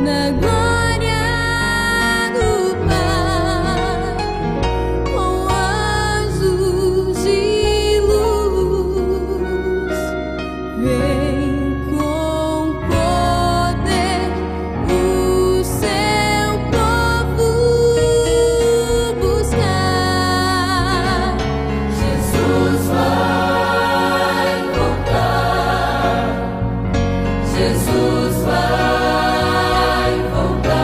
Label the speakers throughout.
Speaker 1: na glória do Pai, com anjos de luz, vem com poder o seu povo buscar. Jesus vai voltar. Jesus vai voltar,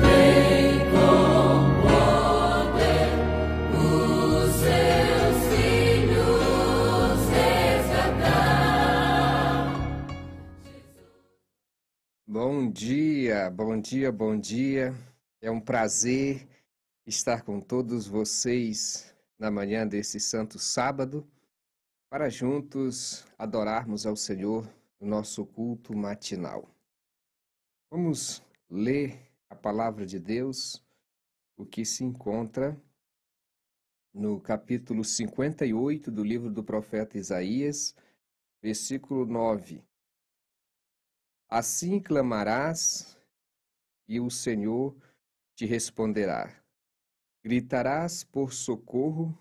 Speaker 1: vem com poder os seus filhos resgatar.
Speaker 2: Bom dia, bom dia, bom dia. É um prazer estar com todos vocês na manhã desse santo sábado, para juntos adorarmos ao Senhor no nosso culto matinal. Vamos ler a palavra de Deus, o que se encontra no capítulo 58 do livro do profeta Isaías, versículo 9. Assim clamarás e o Senhor te responderá. Gritarás por socorro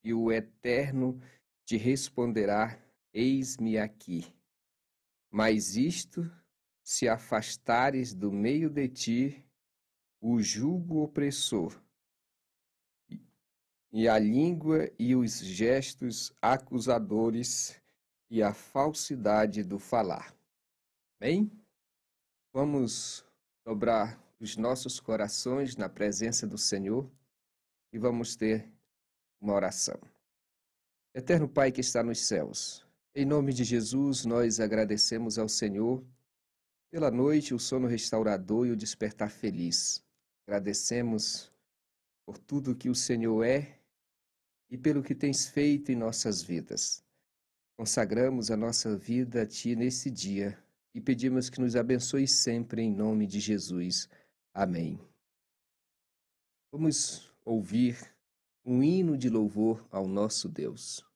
Speaker 2: e o Eterno te responderá: eis-me aqui. Mas isto, se afastares do meio de ti o jugo opressor, e a língua e os gestos acusadores e a falsidade do falar. Bem, vamos dobrar os nossos corações na presença do Senhor e vamos ter uma oração. Eterno Pai que está nos céus, em nome de Jesus, nós agradecemos ao Senhor pela noite, o sono restaurador e o despertar feliz. Agradecemos por tudo que o Senhor é e pelo que tens feito em nossas vidas. Consagramos a nossa vida a Ti nesse dia e pedimos que nos abençoe sempre em nome de Jesus. Amém. Vamos ouvir um hino de louvor ao nosso Deus.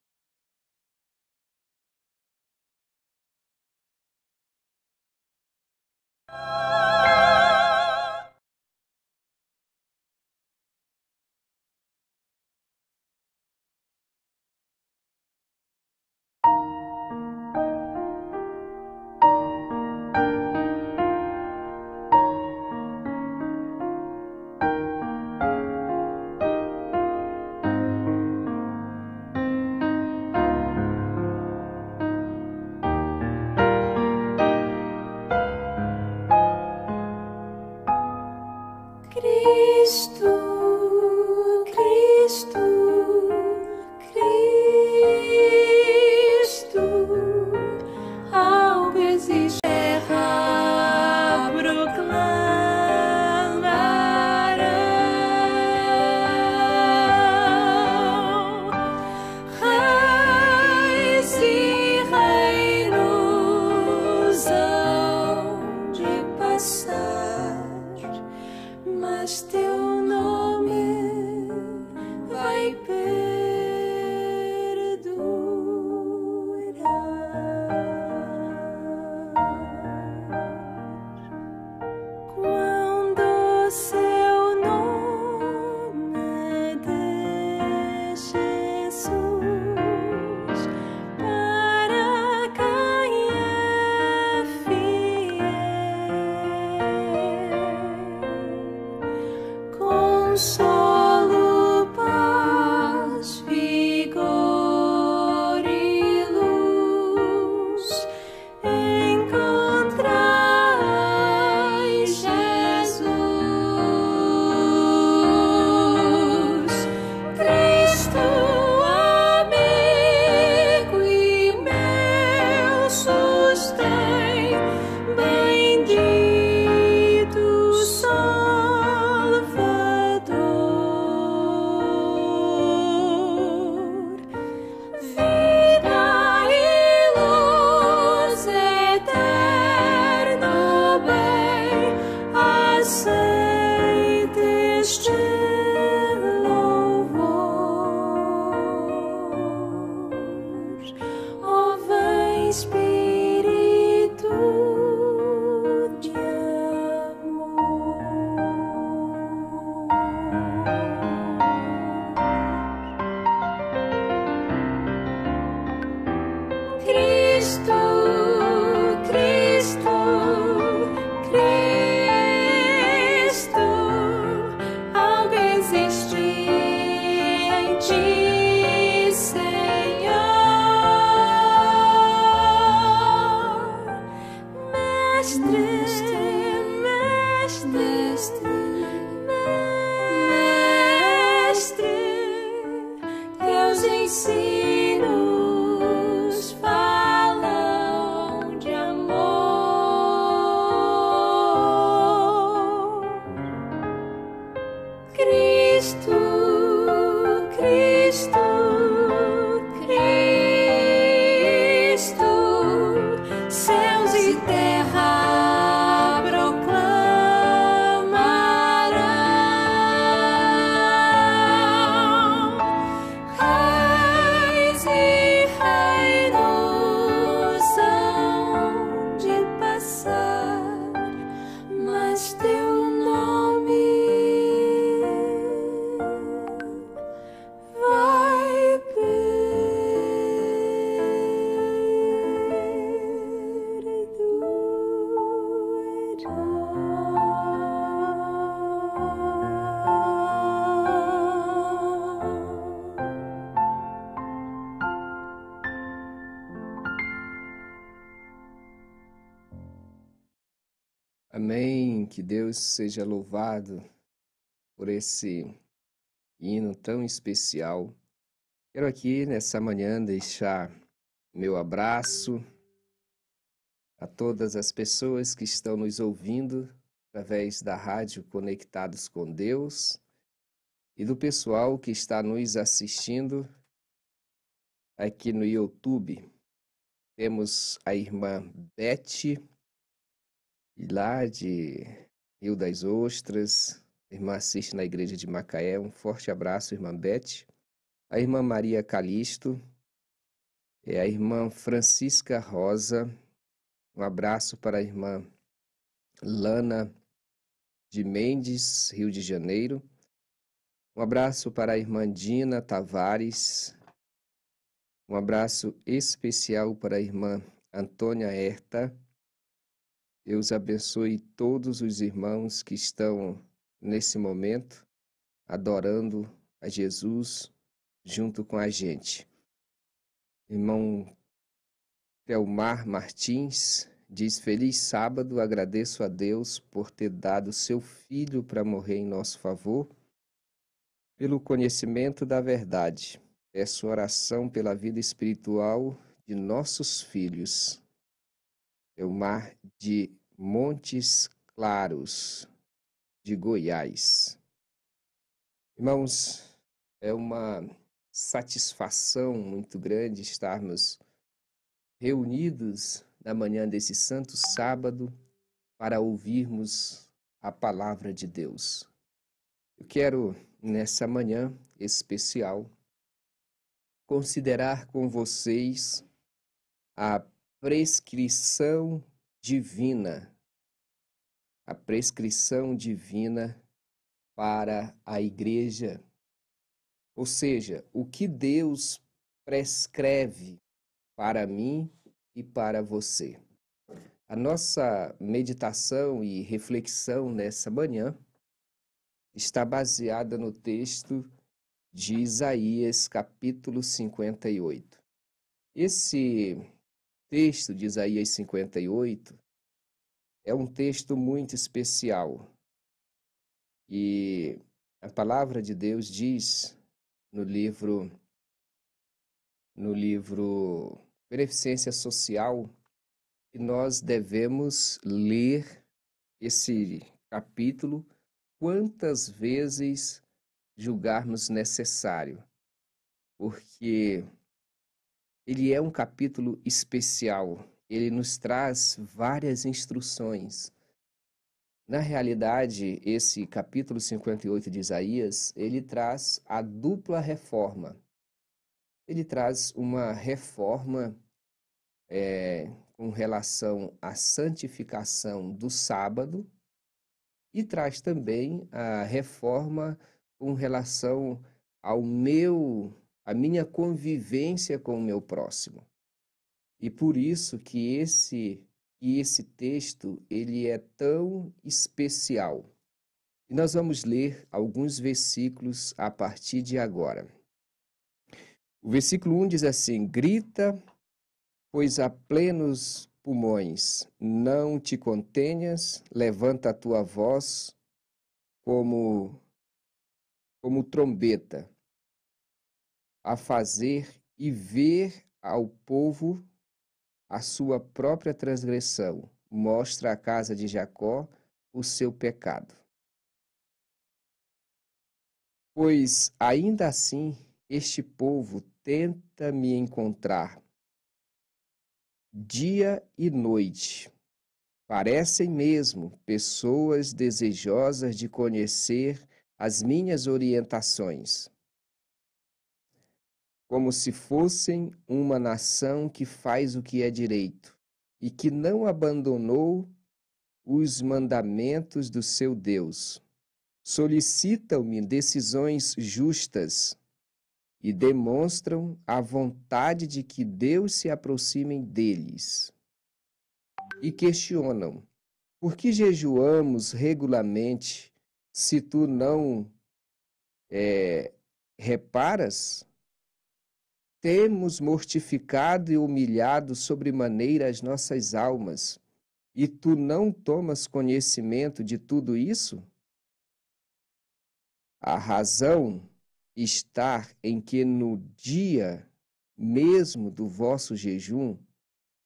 Speaker 1: teus ensinos falam de amor. Cristo, Cristo, Cristo, céus e terra proclamarão. Reis e reinos hão de passar, mas teu nome vai
Speaker 2: Amém. Que Deus seja louvado por esse hino tão especial. Quero aqui nessa manhã deixar meu abraço a todas as pessoas que estão nos ouvindo através da rádio Conectados com Deus e do pessoal que está nos assistindo aqui no YouTube. Temos a irmã Beth, lá de Rio das Ostras. A irmã assiste na igreja de Macaé. Um forte abraço, irmã Beth. A irmã Maria Calisto, a irmã Francisca Rosa. Um abraço para a irmã Lana de Mendes, Rio de Janeiro. Um abraço para a irmã Dina Tavares. Um abraço especial para a irmã Antônia Herta. Deus abençoe todos os irmãos que estão nesse momento adorando a Jesus junto com a gente. Irmão Telmar Martins diz: feliz sábado, agradeço a Deus por ter dado seu filho para morrer em nosso favor, pelo conhecimento da verdade. Peço oração pela vida espiritual de nossos filhos. Telmar de Montes Claros, de Goiás. Irmãos, é uma satisfação muito grande estarmos reunidos na manhã desse santo sábado para ouvirmos a palavra de Deus. Eu quero, nessa manhã especial, considerar com vocês a prescrição divina. A prescrição divina para a igreja. Ou seja, o que Deus prescreve para mim e para você. A nossa meditação e reflexão nessa manhã está baseada no texto de Isaías, capítulo 58. Esse texto de Isaías 58 é um texto muito especial. E a palavra de Deus diz no livro Beneficência Social que nós devemos ler esse capítulo quantas vezes julgarmos necessário, porque ele é um capítulo especial. Ele nos traz várias instruções. Na realidade, esse capítulo 58 de Isaías, ele traz a dupla reforma. Ele traz uma reforma com relação à santificação do sábado e traz também a reforma com relação à minha convivência com o meu próximo. E por isso que esse texto ele é tão especial. E nós vamos ler alguns versículos a partir de agora. O versículo 1 diz assim: grita, pois a plenos pulmões, não te contenhas, levanta a tua voz como trombeta, a fazer e ver ao povo a sua própria transgressão. Mostra à casa de Jacó o seu pecado. Pois ainda assim este povo tenta me encontrar dia e noite. Parecem mesmo pessoas desejosas de conhecer as minhas orientações, como se fossem uma nação que faz o que é direito e que não abandonou os mandamentos do seu Deus. Solicitam-me decisões justas e demonstram a vontade de que Deus se aproxime deles. E questionam: por que jejuamos regularmente se tu não reparas? Temos mortificado e humilhado sobremaneira as nossas almas, e tu não tomas conhecimento de tudo isso? A razão está em que no dia mesmo do vosso jejum,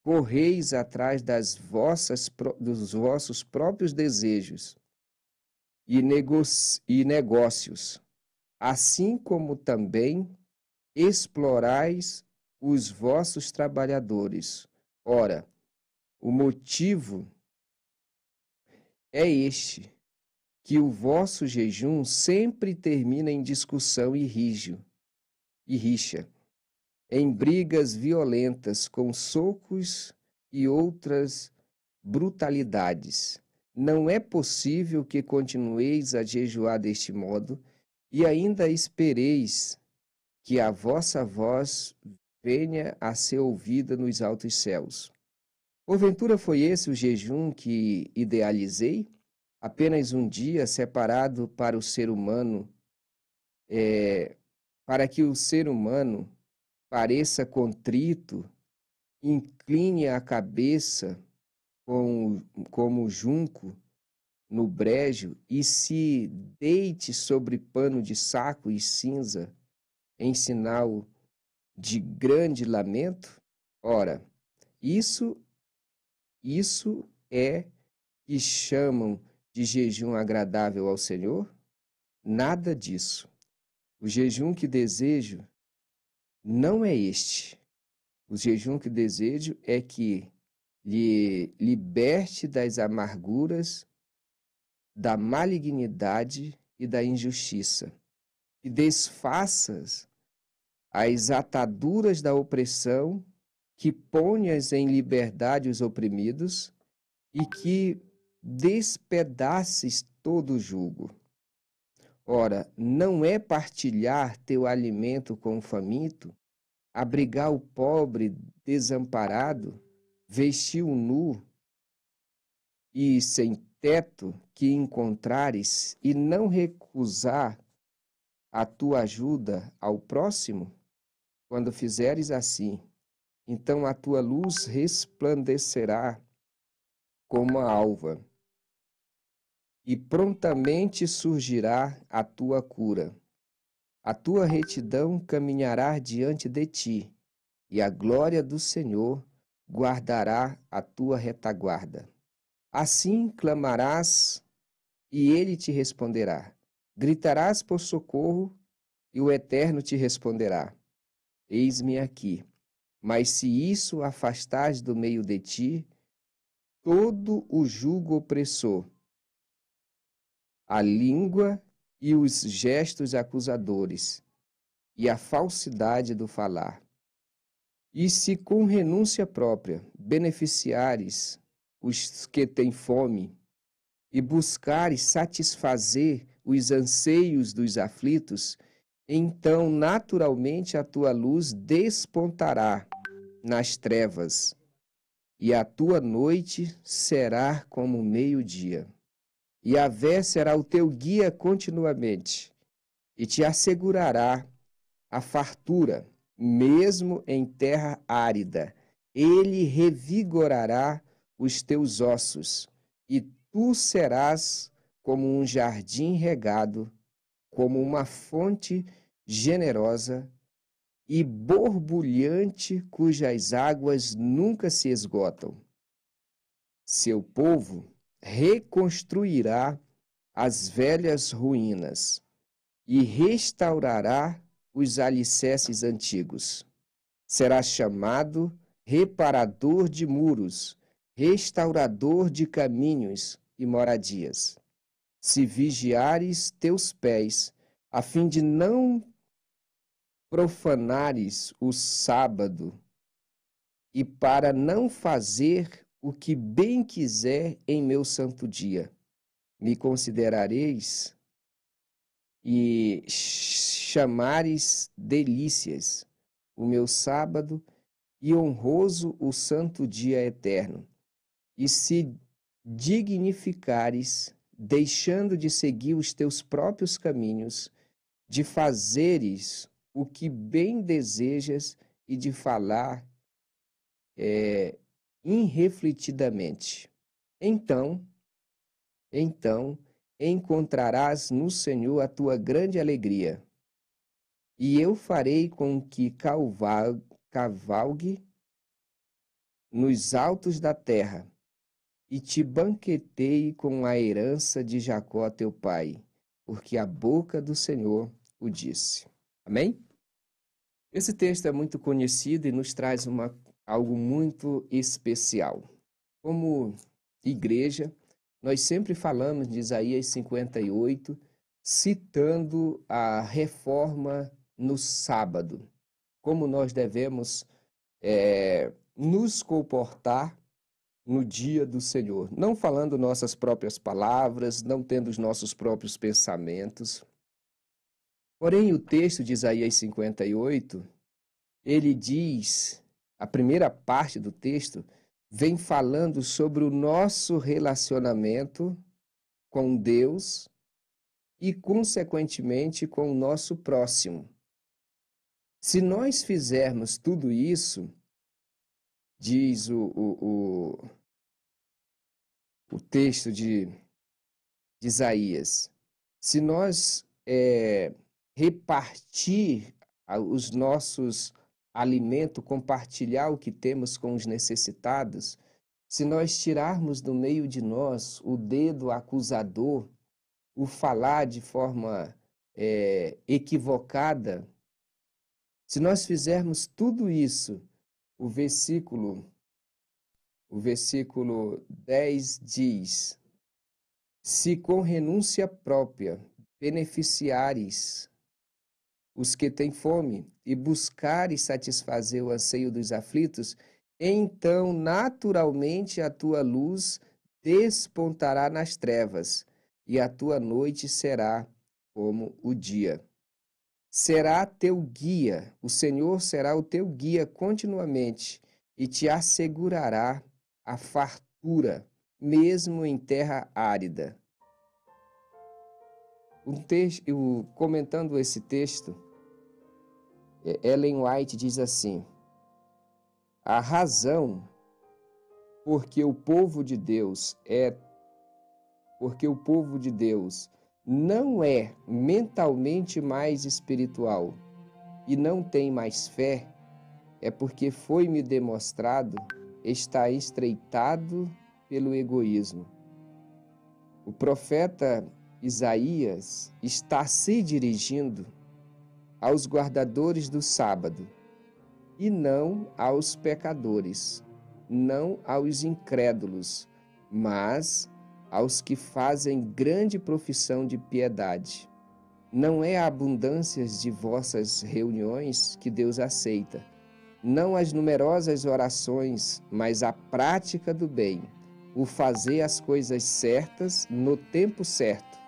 Speaker 2: correis atrás dos vossos próprios desejos e negócios, assim como também explorais os vossos trabalhadores. Ora, o motivo é este, que o vosso jejum sempre termina em discussão e rixa, em brigas violentas com socos e outras brutalidades. Não é possível que continueis a jejuar deste modo e ainda espereis que a vossa voz venha a ser ouvida nos altos céus. Porventura foi esse o jejum que idealizei? Apenas um dia separado para o ser humano, para que o ser humano pareça contrito, incline a cabeça como junco no brejo e se deite sobre pano de saco e cinza em sinal de grande lamento? Ora, isso é que chamam de jejum agradável ao Senhor? Nada disso. O jejum que desejo não é este. O jejum que desejo é que lhe liberte das amarguras, da malignidade e da injustiça, e desfaças as ataduras da opressão, que ponhas em liberdade os oprimidos e que despedaces todo o jugo. Ora, não é partilhar teu alimento com o faminto, abrigar o pobre desamparado, vestir o nu e sem teto que encontrares e não recusar a tua ajuda ao próximo? Quando fizeres assim, então a tua luz resplandecerá como a alva, e prontamente surgirá a tua cura. A tua retidão caminhará diante de ti, e a glória do Senhor guardará a tua retaguarda. Assim clamarás, e ele te responderá. Gritarás por socorro, e o Eterno te responderá: eis-me aqui. Mas se isso afastares do meio de ti, todo o jugo opressor, a língua e os gestos acusadores, e a falsidade do falar, e se com renúncia própria beneficiares os que têm fome, e buscares satisfazer os anseios dos aflitos, então naturalmente a tua luz despontará nas trevas, e a tua noite será como o meio-dia. E Yahvé será o teu guia continuamente, e te assegurará a fartura, mesmo em terra árida, ele revigorará os teus ossos, e tu serás como um jardim regado, como uma fonte generosa e borbulhante, cujas águas nunca se esgotam. Seu povo reconstruirá as velhas ruínas e restaurará os alicerces antigos. Será chamado reparador de muros, restaurador de caminhos e moradias. Se vigiares teus pés, a fim de não profanares o sábado, e para não fazer o que bem quiser em meu santo dia, me considerareis e chamares delícias o meu sábado e honroso o santo dia eterno, e se dignificares, deixando de seguir os teus próprios caminhos, de fazeres o que bem desejas e de falar irrefletidamente. Então encontrarás no Senhor a tua grande alegria, e eu farei com que cavalgue nos altos da terra, e te banqueteie com a herança de Jacó teu pai, porque a boca do Senhor o disse. Amém? Esse texto é muito conhecido e nos traz algo muito especial. Como igreja, nós sempre falamos de Isaías 58, citando a reforma no sábado, como nós devemos nos comportar no dia do Senhor, não falando nossas próprias palavras, não tendo os nossos próprios pensamentos. Porém, o texto de Isaías 58, ele diz, a primeira parte do texto, vem falando sobre o nosso relacionamento com Deus e, consequentemente, com o nosso próximo. Se nós fizermos tudo isso, diz o texto de Isaías, se nós repartir os nossos alimentos, compartilhar o que temos com os necessitados, se nós tirarmos do meio de nós o dedo acusador, o falar de forma equivocada, se nós fizermos tudo isso, o versículo 10 diz: se com renúncia própria beneficiares os que têm fome e buscares satisfazer o anseio dos aflitos, então naturalmente a tua luz despontará nas trevas e a tua noite será como o dia. Será teu guia, o Senhor será o teu guia continuamente e te assegurará a fartura, mesmo em terra árida. Comentando esse texto, Ellen White diz assim: a razão porque o povo de Deus não é mentalmente mais espiritual e não tem mais fé, é porque foi-me demonstrado está estreitado pelo egoísmo. O profeta Isaías está se dirigindo aos guardadores do sábado e não aos pecadores, não aos incrédulos, mas aos que fazem grande profissão de piedade. Não é a abundância de vossas reuniões que Deus aceita, não as numerosas orações, mas a prática do bem, o fazer as coisas certas no tempo certo.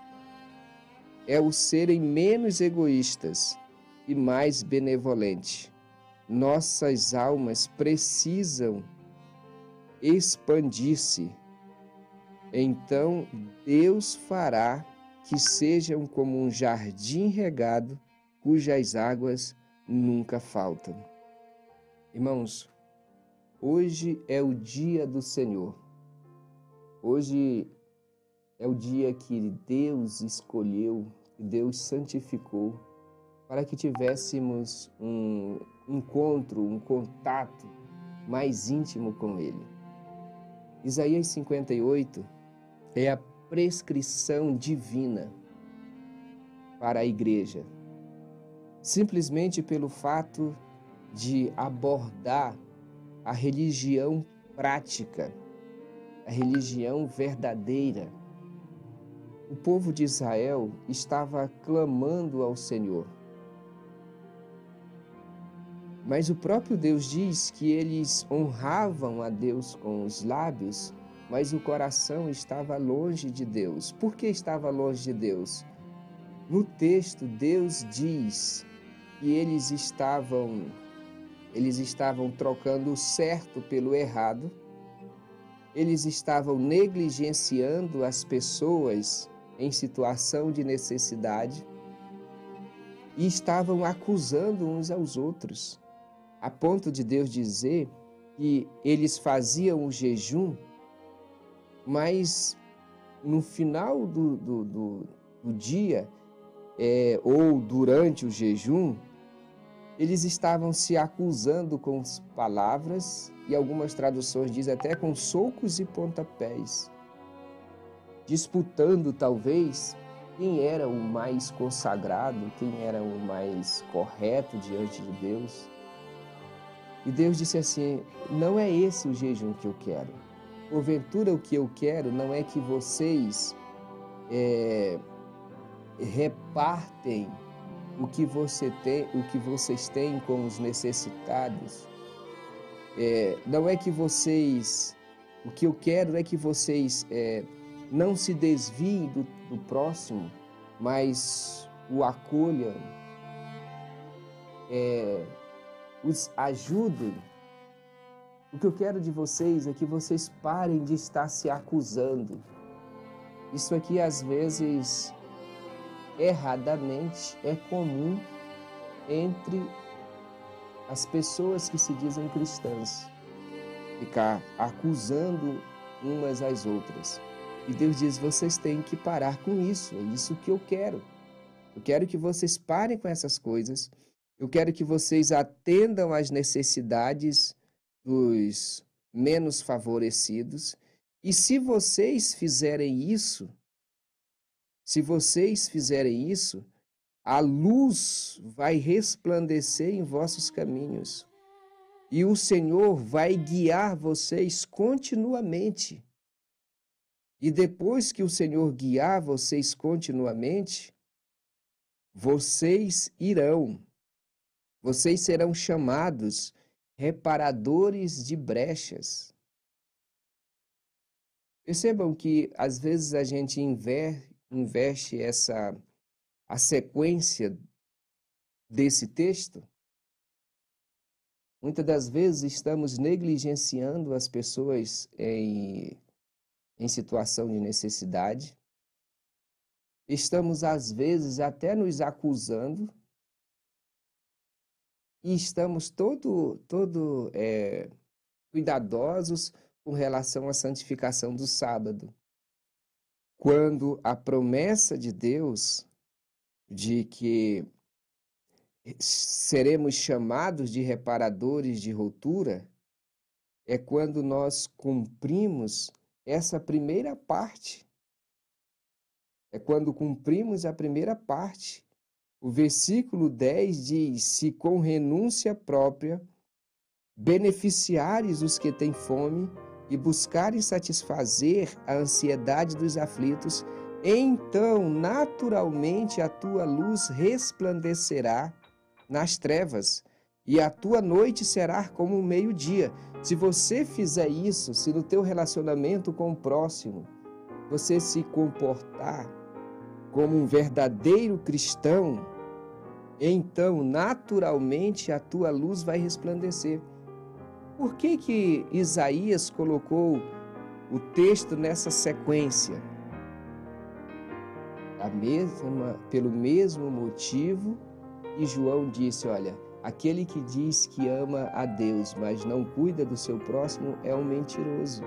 Speaker 2: É o serem menos egoístas e mais benevolentes. Nossas almas precisam expandir-se. Então Deus fará que sejam como um jardim regado, cujas águas nunca faltam. Irmãos, Hoje é o dia do Senhor. Hoje é o dia que Deus escolheu, que Deus santificou, para que tivéssemos um encontro, um contato mais íntimo com Ele. Isaías 58 é a prescrição divina para a igreja, simplesmente pelo fato de abordar a religião prática, a religião verdadeira. O povo de Israel estava clamando ao Senhor. Mas o próprio Deus diz que eles honravam a Deus com os lábios, mas o coração estava longe de Deus. Por que estava longe de Deus? No texto, Deus diz que eles estavam trocando o certo pelo errado, eles estavam negligenciando as pessoas em situação de necessidade e estavam acusando uns aos outros, a ponto de Deus dizer que eles faziam o jejum, mas no final do dia, ou durante o jejum, eles estavam se acusando com palavras, e algumas traduções dizem até com socos e pontapés, disputando talvez quem era o mais consagrado, quem era o mais correto diante de Deus. E Deus disse assim: não é esse o jejum que eu quero. Porventura, o que eu quero não é que vocês repartem o que vocês têm com os necessitados. Não é que vocês... O que eu quero é que vocês não se desviem do próximo, mas o acolham, os ajudem. O que eu quero de vocês é que vocês parem de estar se acusando. Isso aqui, às vezes, erradamente, é comum entre as pessoas que se dizem cristãs, ficar acusando umas às outras. E Deus diz: vocês têm que parar com isso, é isso que eu quero. Eu quero que vocês parem com essas coisas, eu quero que vocês atendam às necessidades dos menos favorecidos, e se vocês fizerem isso, a luz vai resplandecer em vossos caminhos e o Senhor vai guiar vocês continuamente. E depois que o Senhor guiar vocês continuamente, vocês serão chamados reparadores de brechas. Percebam que às vezes a gente investe a sequência desse texto. Muitas das vezes estamos negligenciando as pessoas em situação de necessidade. Estamos, às vezes, até nos acusando. E estamos todo cuidadosos com relação à santificação do sábado. Quando a promessa de Deus de que seremos chamados de reparadores de rotura é quando nós cumprimos essa primeira parte. É quando cumprimos a primeira parte. O versículo 10 diz: se com renúncia própria beneficiares os que têm fome e buscarem satisfazer a ansiedade dos aflitos, então naturalmente a tua luz resplandecerá nas trevas e a tua noite será como o meio-dia. Se você fizer isso, se no teu relacionamento com o próximo você se comportar como um verdadeiro cristão, então naturalmente a tua luz vai resplandecer. Por que Isaías colocou o texto nessa sequência? Pelo mesmo motivo, e João disse: olha, Aquele que diz que ama a Deus, mas não cuida do seu próximo, é um mentiroso.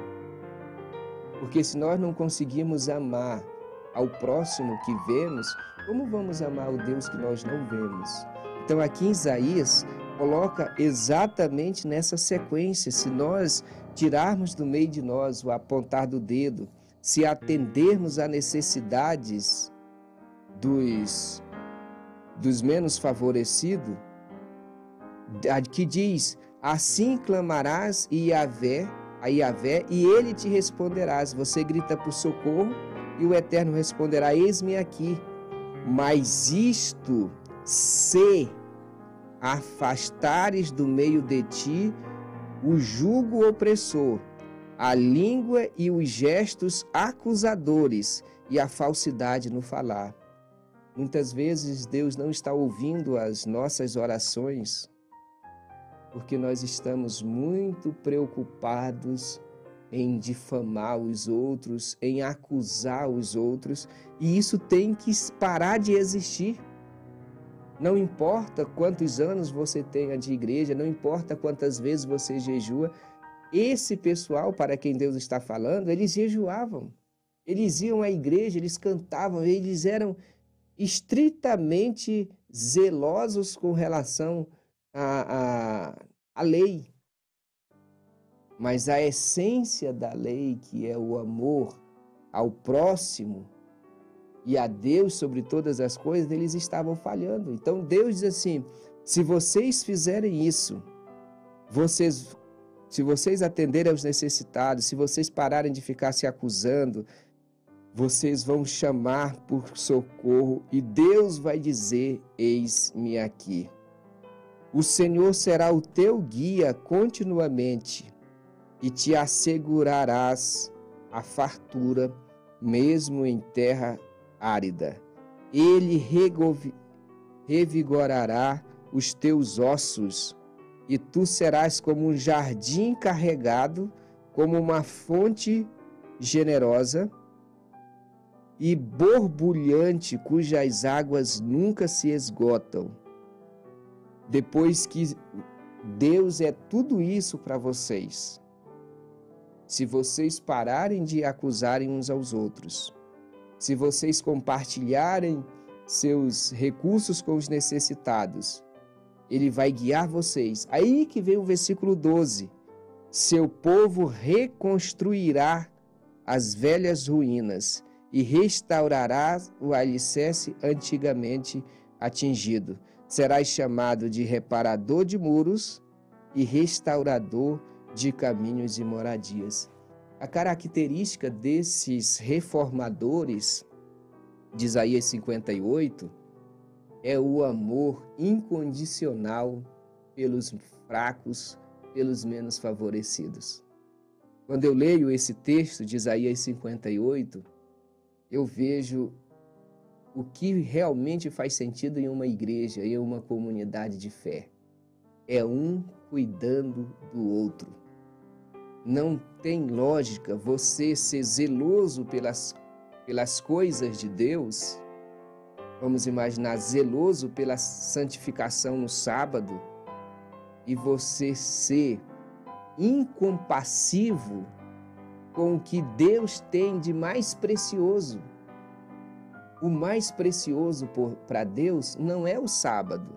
Speaker 2: Porque se nós não conseguimos amar ao próximo que vemos, como vamos amar o Deus que nós não vemos? Então aqui em Isaías coloca exatamente nessa sequência. Se nós tirarmos do meio de nós o apontar do dedo, se atendermos a necessidades dos menos favorecidos, que diz, assim clamarás a Yahvé, e ele te responderá. Você grita por socorro e o Eterno responderá, eis-me aqui. Mas isto, se afastares do meio de ti o jugo opressor, a língua e os gestos acusadores e a falsidade no falar. Muitas vezes Deus não está ouvindo as nossas orações porque nós estamos muito preocupados em difamar os outros, em acusar os outros, e isso tem que parar de existir. Não importa quantos anos você tenha de igreja, não importa quantas vezes você jejua, esse pessoal para quem Deus está falando, eles jejuavam, eles iam à igreja, eles cantavam, eles eram estritamente zelosos com relação a lei, mas a essência da lei, que é o amor ao próximo e a Deus sobre todas as coisas, eles estavam falhando. Então Deus diz assim, se vocês fizerem isso, se vocês atenderem aos necessitados, se vocês pararem de ficar se acusando, vocês vão chamar por socorro e Deus vai dizer, eis-me aqui. O Senhor será o teu guia continuamente e te assegurarás a fartura, mesmo em terra árida. Ele revigorará os teus ossos e tu serás como um jardim carregado, como uma fonte generosa e borbulhante, cujas águas nunca se esgotam. Depois que Deus é tudo isso para vocês, se vocês pararem de acusarem uns aos outros, se vocês compartilharem seus recursos com os necessitados, Ele vai guiar vocês. Aí que vem o versículo 12. Seu povo reconstruirá as velhas ruínas e restaurará o alicerce antigamente atingido. Serás chamado de reparador de muros e restaurador de caminhos e moradias. A característica desses reformadores de Isaías 58 é o amor incondicional pelos fracos, pelos menos favorecidos. Quando eu leio esse texto de Isaías 58, eu vejo o que realmente faz sentido em uma igreja, em uma comunidade de fé. É um cuidando do outro. Não tem lógica você ser zeloso pelas coisas de Deus. Vamos imaginar, zeloso pela santificação no sábado e você ser incompassivo com o que Deus tem de mais precioso. O mais precioso para Deus não é o sábado.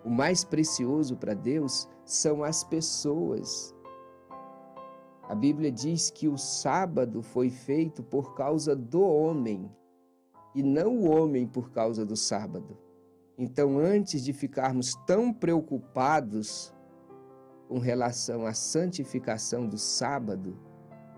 Speaker 2: O mais precioso para Deus são as pessoas. A Bíblia diz que o sábado foi feito por causa do homem e não o homem por causa do sábado. Então, antes de ficarmos tão preocupados com relação à santificação do sábado,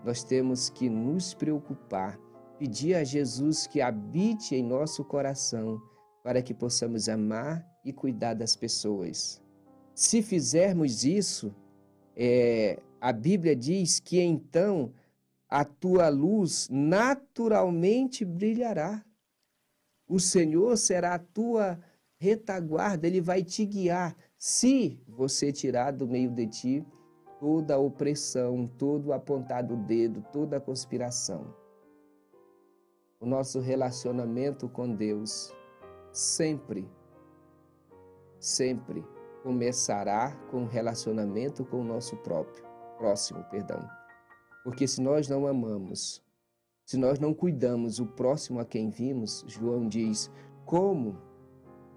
Speaker 2: nós temos que nos preocupar, pedir a Jesus que habite em nosso coração para que possamos amar e cuidar das pessoas. Se fizermos isso, a Bíblia diz que então a tua luz naturalmente brilhará. O Senhor será a tua retaguarda, Ele vai te guiar, se você tirar do meio de ti toda a opressão, todo o apontado dedo, toda a conspiração. O nosso relacionamento com Deus sempre sempre começará com um relacionamento com o nosso próximo. Porque se nós não amamos, se nós não cuidamos o próximo a quem vimos, João diz, como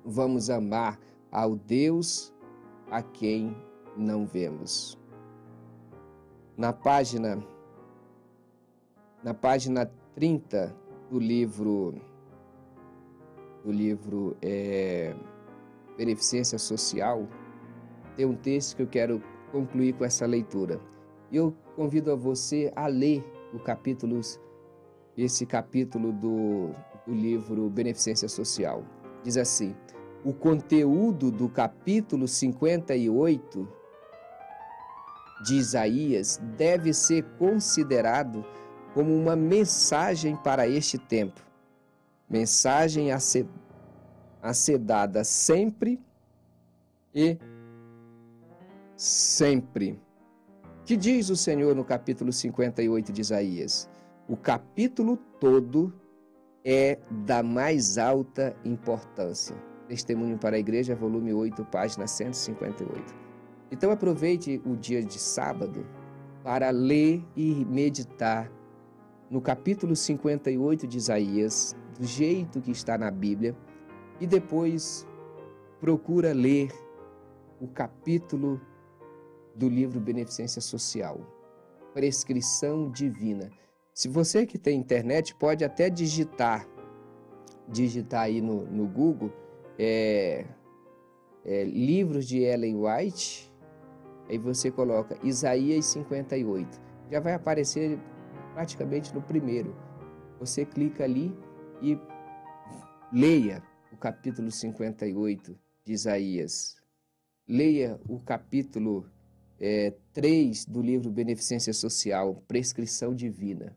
Speaker 2: vamos amar ao Deus a quem não vemos? Na página 30 do livro Beneficência Social, tem um texto que eu quero concluir com essa leitura. Eu convido a você a ler esse capítulo do livro Beneficência Social. Diz assim: o conteúdo do capítulo 58 de Isaías deve ser considerado como uma mensagem para este tempo. Mensagem a ser dada sempre e sempre. Que diz o Senhor no capítulo 58 de Isaías? O capítulo todo é da mais alta importância. Testemunho para a Igreja, volume 8, página 158. Então aproveite o dia de sábado para ler e meditar no capítulo 58 de Isaías, do jeito que está na Bíblia, e depois procura ler o capítulo do livro Beneficência Social, Prescrição Divina. Se você que tem internet, pode até digitar aí no Google, livros de Ellen White, aí você coloca Isaías 58. Já vai aparecer praticamente no primeiro. Você clica ali e leia o capítulo 58 de Isaías. Leia o capítulo 3 do livro Beneficência Social, Prescrição Divina.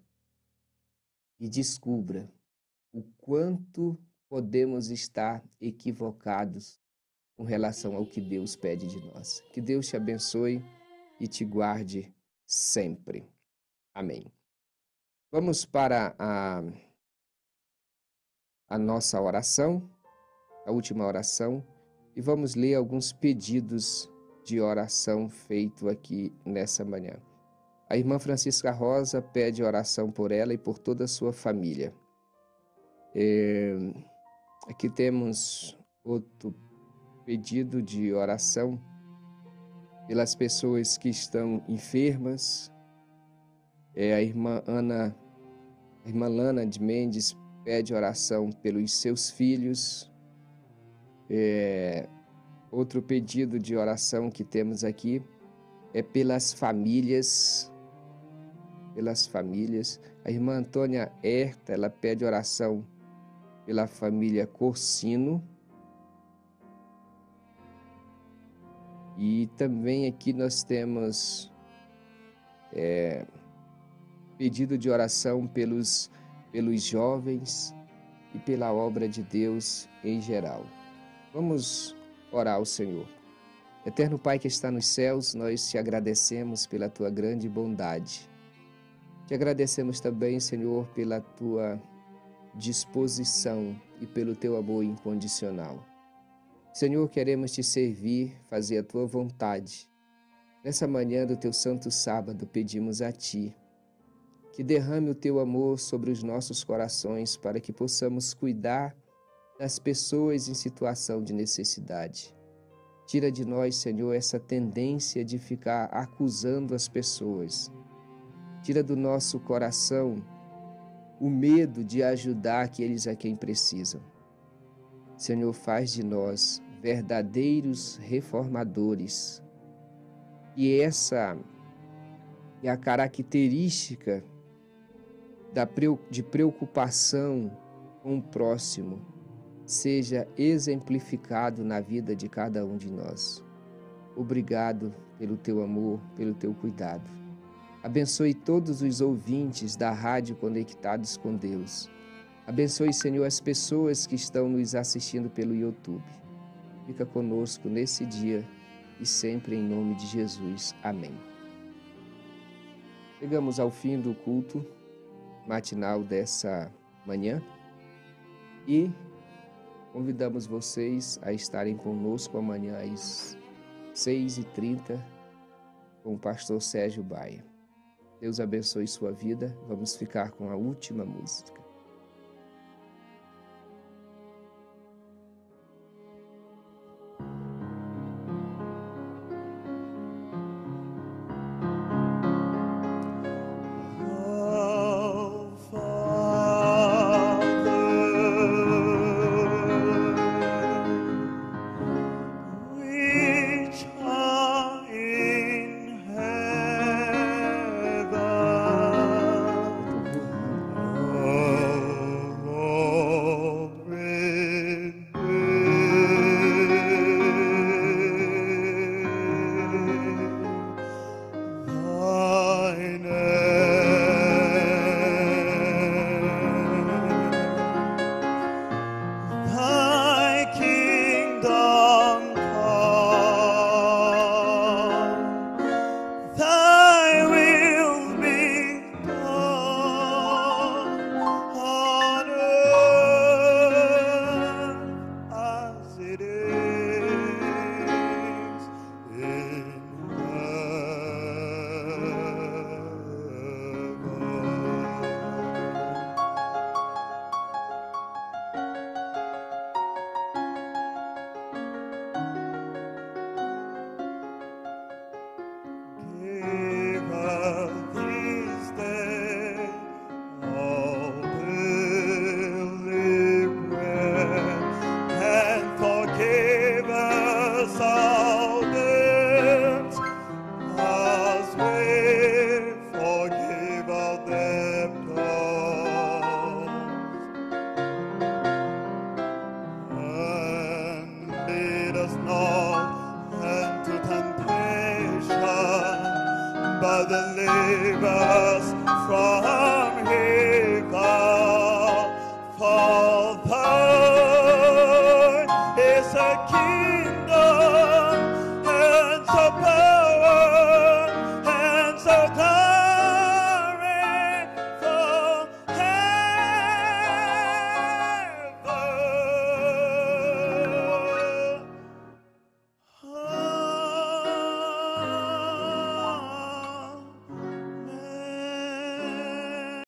Speaker 2: E descubra o quanto podemos estar equivocados com relação ao que Deus pede de nós. Que Deus te abençoe e te guarde sempre. Amém. Vamos para a nossa oração, a última oração, e vamos ler alguns pedidos de oração feito aqui nessa manhã. A irmã Francisca Rosa pede oração por ela e por toda a sua família. Aqui temos outro pedido de oração pelas pessoas que estão enfermas. A irmã Lana de Mendes pede oração pelos seus filhos. Outro pedido de oração que temos aqui é pelas famílias. A irmã Antônia Herta, ela pede oração pela família Corsino. E também aqui nós temos pedido de oração pelos jovens e pela obra de Deus em geral. Vamos orar ao Senhor. Eterno Pai que está nos céus, nós te agradecemos pela tua grande bondade. Te agradecemos também, Senhor, pela tua disposição e pelo teu amor incondicional. Senhor, queremos te servir, fazer a tua vontade. Nessa manhã do teu santo sábado, pedimos a ti que derrame o teu amor sobre os nossos corações para que possamos cuidar das pessoas em situação de necessidade. Tira de nós, Senhor, essa tendência de ficar acusando as pessoas. Tira do nosso coração o medo de ajudar aqueles a quem precisam. Senhor, faz de nós verdadeiros reformadores. E essa é a característica de preocupação com o próximo seja exemplificado na vida de cada um de nós. Obrigado pelo teu amor, pelo teu cuidado. Abençoe todos os ouvintes da Rádio Conectados com Deus. Abençoe, Senhor, as pessoas que estão nos assistindo pelo YouTube. Fica conosco nesse dia e sempre em nome de Jesus. Amém. Chegamos ao fim do culto matinal dessa manhã e Convidamos vocês a estarem conosco amanhã às 6h30 com o pastor Sérgio Baia. Deus abençoe sua vida. Vamos ficar com a última música.